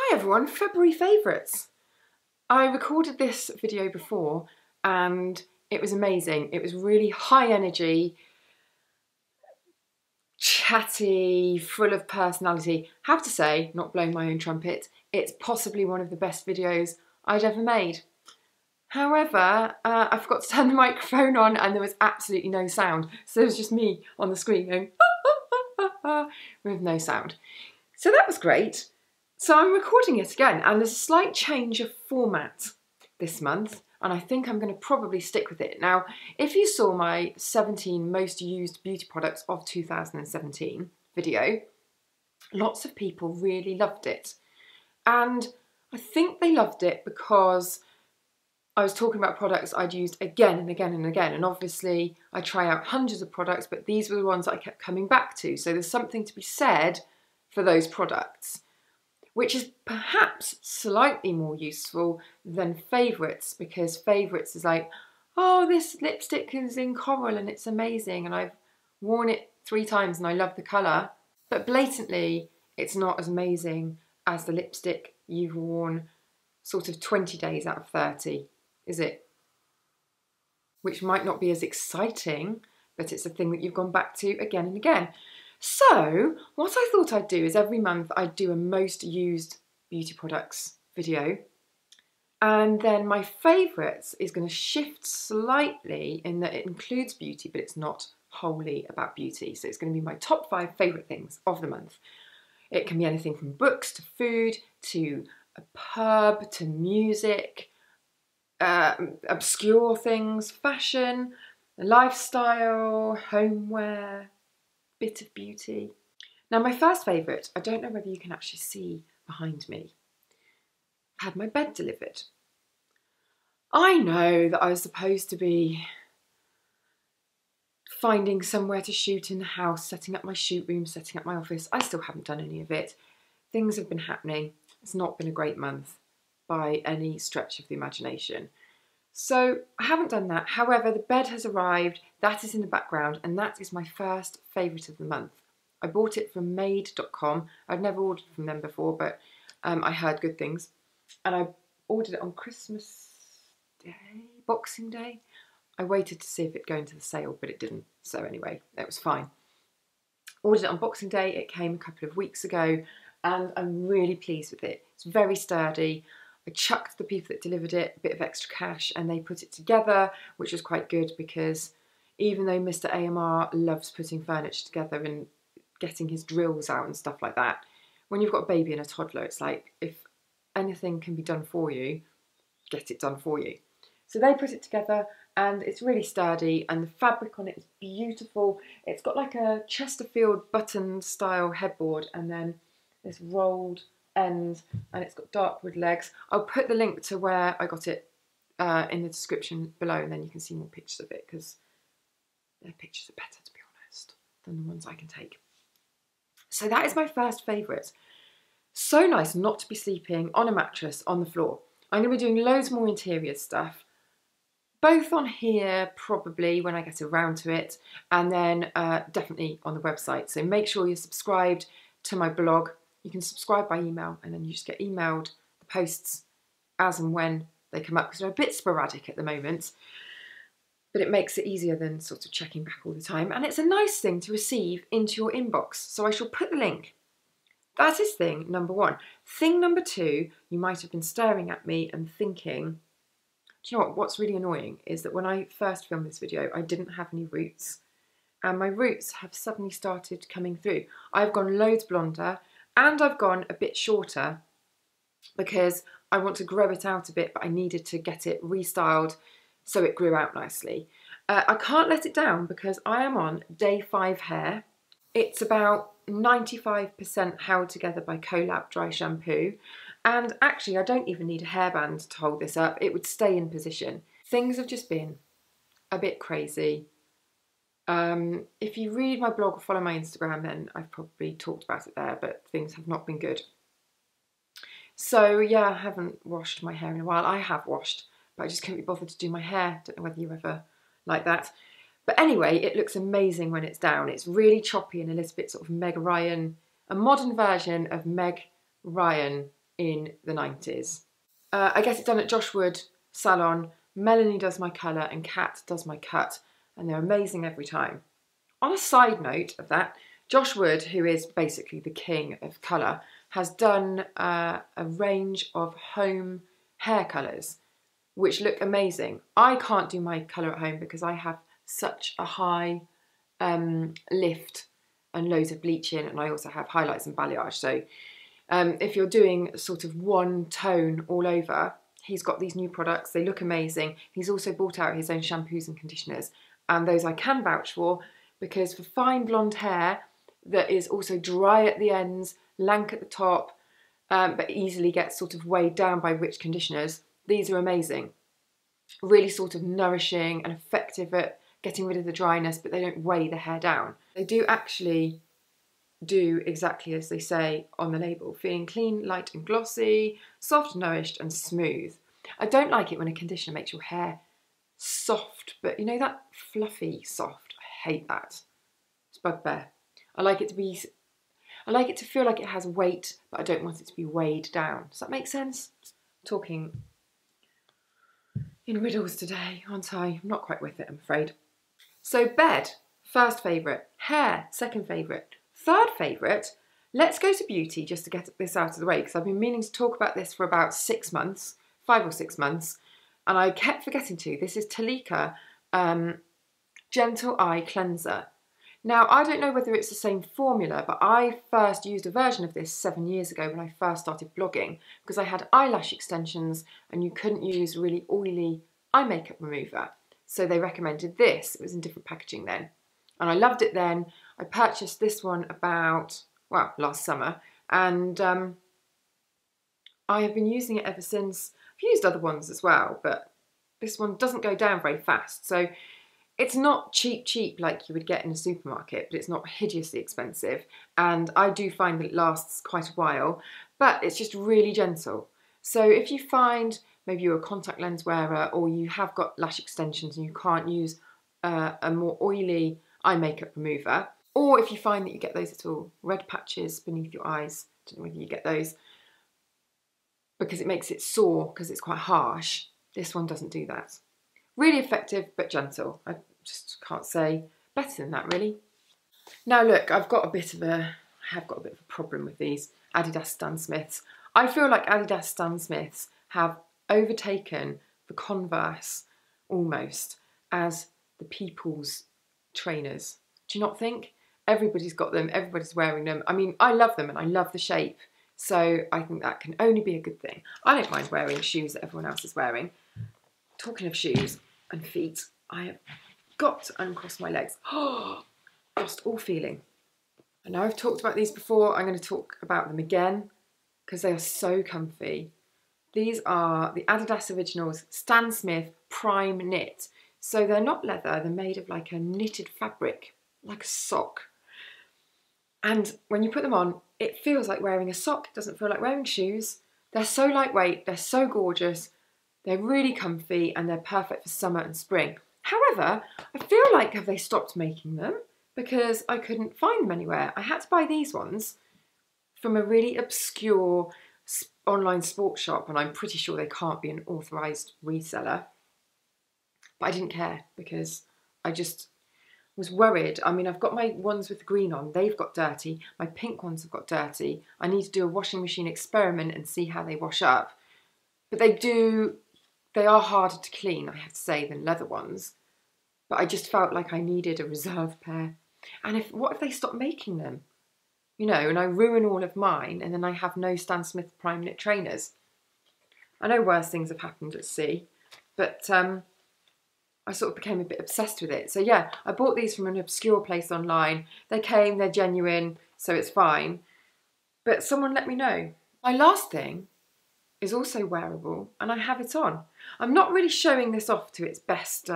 Hi everyone, February favourites. I recorded this video before and it was amazing. It was really high energy, chatty, full of personality. Have to say, not blowing my own trumpet, it's possibly one of the best videos I'd ever made. However, I forgot to turn the microphone on and there was absolutely no sound. So it was just me on the screen going with no sound. So that was great. So I'm recording it again and there's a slight change of format this month and I think I'm going to probably stick with it. Now, if you saw my 17 most used beauty products of 2017 video, lots of people really loved it. And I think they loved it because I was talking about products I'd used again and again and again. And obviously I try out hundreds of products, but these were the ones that I kept coming back to. So there's something to be said for those products, which is perhaps slightly more useful than favourites, because favourites is like, oh, this lipstick is in coral and it's amazing and I've worn it 3 times and I love the colour, but blatantly it's not as amazing as the lipstick you've worn sort of 20 days out of 30, is it? Which might not be as exciting, but it's a thing that you've gone back to again and again. So what I thought I'd do is every month I'd do a most used beauty products video, and then my favourites is going to shift slightly in that it includes beauty but it's not wholly about beauty. So it's going to be my top 5 favourite things of the month. It can be anything from books to food to a pub to music, obscure things, fashion, lifestyle, homeware, bit of beauty. Now my first favourite, I don't know whether you can actually see behind me, I had my bed delivered. I know that I was supposed to be finding somewhere to shoot in the house, setting up my shoot room, setting up my office. I still haven't done any of it. Things have been happening. It's not been a great month by any stretch of the imagination. So I haven't done that. However, the bed has arrived, that is in the background, and that is my first favourite of the month. I bought it from made.com. I'd never ordered from them before, but I heard good things. And I ordered it on Christmas Day, Boxing Day. I waited to see if it'd go into the sale, but it didn't. So anyway, that was fine. Ordered it on Boxing Day. It came a couple of weeks ago, and I'm really pleased with it. It's very sturdy. I chucked the people that delivered it a bit of extra cash and they put it together, which was quite good because even though Mr. AMR loves putting furniture together and getting his drills out and stuff like that, when you've got a baby and a toddler, it's like if anything can be done for you, get it done for you. So they put it together and it's really sturdy and the fabric on it is beautiful. It's got like a Chesterfield button style headboard and then this rolled ends and it's got dark wood legs. I'll put the link to where I got it in the description below and then you can see more pictures of it because their pictures are better, to be honest, than the ones I can take. So that is my first favourite. So nice not to be sleeping on a mattress on the floor. I'm going to be doing loads more interior stuff, both on here probably when I get around to it, and then definitely on the website. So make sure you're subscribed to my blog. You can subscribe by email and then you just get emailed the posts as and when they come up because they're a bit sporadic at the moment, but it makes it easier than sort of checking back all the time. And it's a nice thing to receive into your inbox. So I shall put the link. That is thing number 1. Thing number 2, you might have been staring at me and thinking, do you know what's really annoying is that when I first filmed this video, I didn't have any roots and my roots have suddenly started coming through. I've gone loads blonder and I've gone a bit shorter because I want to grow it out a bit, but I needed to get it restyled so it grew out nicely. I can't let it down because I am on day 5 hair. It's about 95% held together by Collab dry shampoo. And actually, I don't even need a hairband to hold this up. It would stay in position. Things have just been a bit crazy. If you read my blog or follow my Instagram, then I've probably talked about it there, but things have not been good. So yeah, I haven't washed my hair in a while. I have washed, but I just couldn't be bothered to do my hair. Don't know whether you ever like that. But anyway, it looks amazing when it's down. It's really choppy and a little bit sort of Meg Ryan, a modern version of Meg Ryan in the 90s. I get it done at Josh Wood Salon. Melanie does my colour and Kat does my cut, and they're amazing every time. On a side note of that, Josh Wood, who is basically the king of colour, has done a range of home hair colours which look amazing. I can't do my colour at home because I have such a high lift and loads of bleach in, and I also have highlights and balayage. So if you're doing sort of one tone all over, he's got these new products. They look amazing. He's also brought out his own shampoos and conditioners, and those I can vouch for, because for fine blonde hair that is also dry at the ends, lank at the top, but easily gets sort of weighed down by rich conditioners, these are amazing. Really sort of nourishing and effective at getting rid of the dryness, but they don't weigh the hair down. They do actually do exactly as they say on the label, feeling clean, light and glossy, soft, nourished and smooth. I don't like it when a conditioner makes your hair soft, but you know, that fluffy soft, I hate that. It's bugbear. I like it to feel like it has weight, but I don't want it to be weighed down. Does that make sense? Talking in riddles today, aren't I? I'm not quite with it, I'm afraid. So bed, first favourite. Hair, second favourite. Third favourite, let's go to beauty just to get this out of the way, because I've been meaning to talk about this for about 6 months, 5 or 6 months, and I kept forgetting to. This is Tulika Gentle Eye Cleanser. Now, I don't know whether it's the same formula, but I first used a version of this 7 years ago when I first started blogging, because I had eyelash extensions and you couldn't use really oily eye makeup remover. So they recommended this. It was in different packaging then. And I loved it then. I purchased this one about, well, last summer. And I have been using it ever since. I've used other ones as well, but this one doesn't go down very fast. So it's not cheap like you would get in a supermarket, but it's not hideously expensive. And I do find that it lasts quite a while, but it's just really gentle. So if you find maybe you're a contact lens wearer or you have got lash extensions and you can't use a more oily eye makeup remover, or if you find that you get those little red patches beneath your eyes, I don't know whether you get those, because it makes it sore because it's quite harsh, this one doesn't do that. Really effective, but gentle. I just can't say better than that, really. Now look, I have got a bit of a problem with these Adidas Stan Smiths. I feel like Adidas Stan Smiths have overtaken the Converse almost as the people's trainers. Do you not think? Everybody's got them, everybody's wearing them. I mean, I love them and I love the shape, so I think that can only be a good thing. I don't mind wearing shoes that everyone else is wearing. Talking of shoes and feet, I have got to uncross my legs. Oh, lost all feeling. I know I've talked about these before. I'm going to talk about them again because they are so comfy. These are the Adidas Originals Stan Smith Prime Knit. So they're not leather, they're made of like a knitted fabric, like a sock. And when you put them on, it feels like wearing a sock. It doesn't feel like wearing shoes. They're so lightweight, they're so gorgeous, they're really comfy, and they're perfect for summer and spring. However, I feel like have they stopped making them because I couldn't find them anywhere. I had to buy these ones from a really obscure online sports shop, and I'm pretty sure they can't be an authorised reseller. But I didn't care because I just was worried. I mean, I've got my ones with the green on, they've got dirty. My pink ones have got dirty. I need to do a washing machine experiment and see how they wash up. But they are harder to clean, I have to say, than leather ones. But I just felt like I needed a reserve pair. And what if they stop making them? You know, and I ruin all of mine and then I have no Stan Smith Prime Knit trainers. I know worse things have happened at sea, but I sort of became a bit obsessed with it. So yeah, I bought these from an obscure place online. They came, they're genuine, so it's fine. But someone let me know. My last thing is also wearable and I have it on. I'm not really showing this off to its best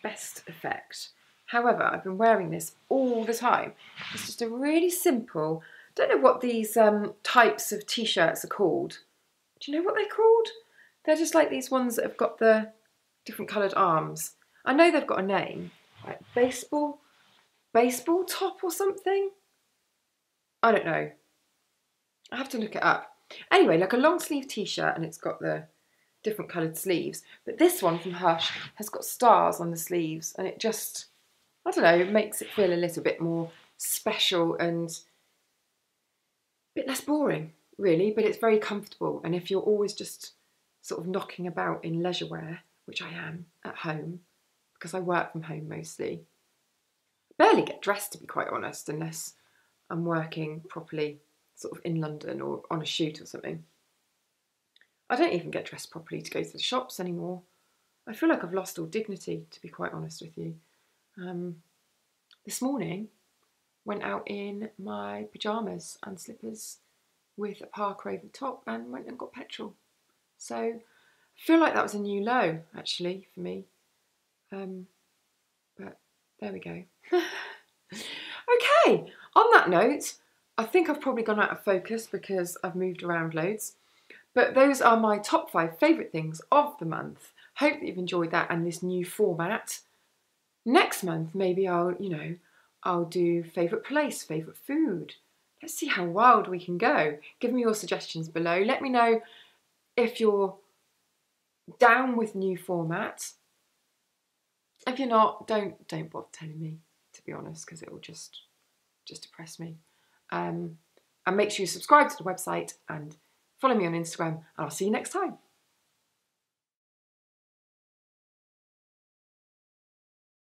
effect. However, I've been wearing this all the time. It's just a really simple, don't know what these types of t-shirts are called. Do you know what they're called? They're just like these ones that have got the different coloured arms. I know they've got a name, like baseball top or something? I don't know. I have to look it up. Anyway, like a long sleeve t-shirt, and it's got the different coloured sleeves. But this one from Hush has got stars on the sleeves, and it just, I don't know, it makes it feel a little bit more special and a bit less boring, really, but it's very comfortable. And if you're always just sort of knocking about in leisure wear, which I am at home, because I work from home mostly, I barely get dressed, to be quite honest, unless I'm working properly sort of in London or on a shoot or something. I don't even get dressed properly to go to the shops anymore. I feel like I've lost all dignity, to be quite honest with you. This morning, went out in my pyjamas and slippers with a parka over the top and went and got petrol. So I feel like that was a new low, actually, for me. But there we go. Okay, on that note, I think I've probably gone out of focus because I've moved around loads. But those are my top 5 favourite things of the month. Hope that you've enjoyed that and this new format. Next month, maybe I'll do favourite place, favourite food. Let's see how wild we can go. Give me your suggestions below. Let me know if you're down with new format. If you're not, don't bother telling me, to be honest, because it will just depress me. And make sure you subscribe to the website and follow me on Instagram, and I'll see you next time.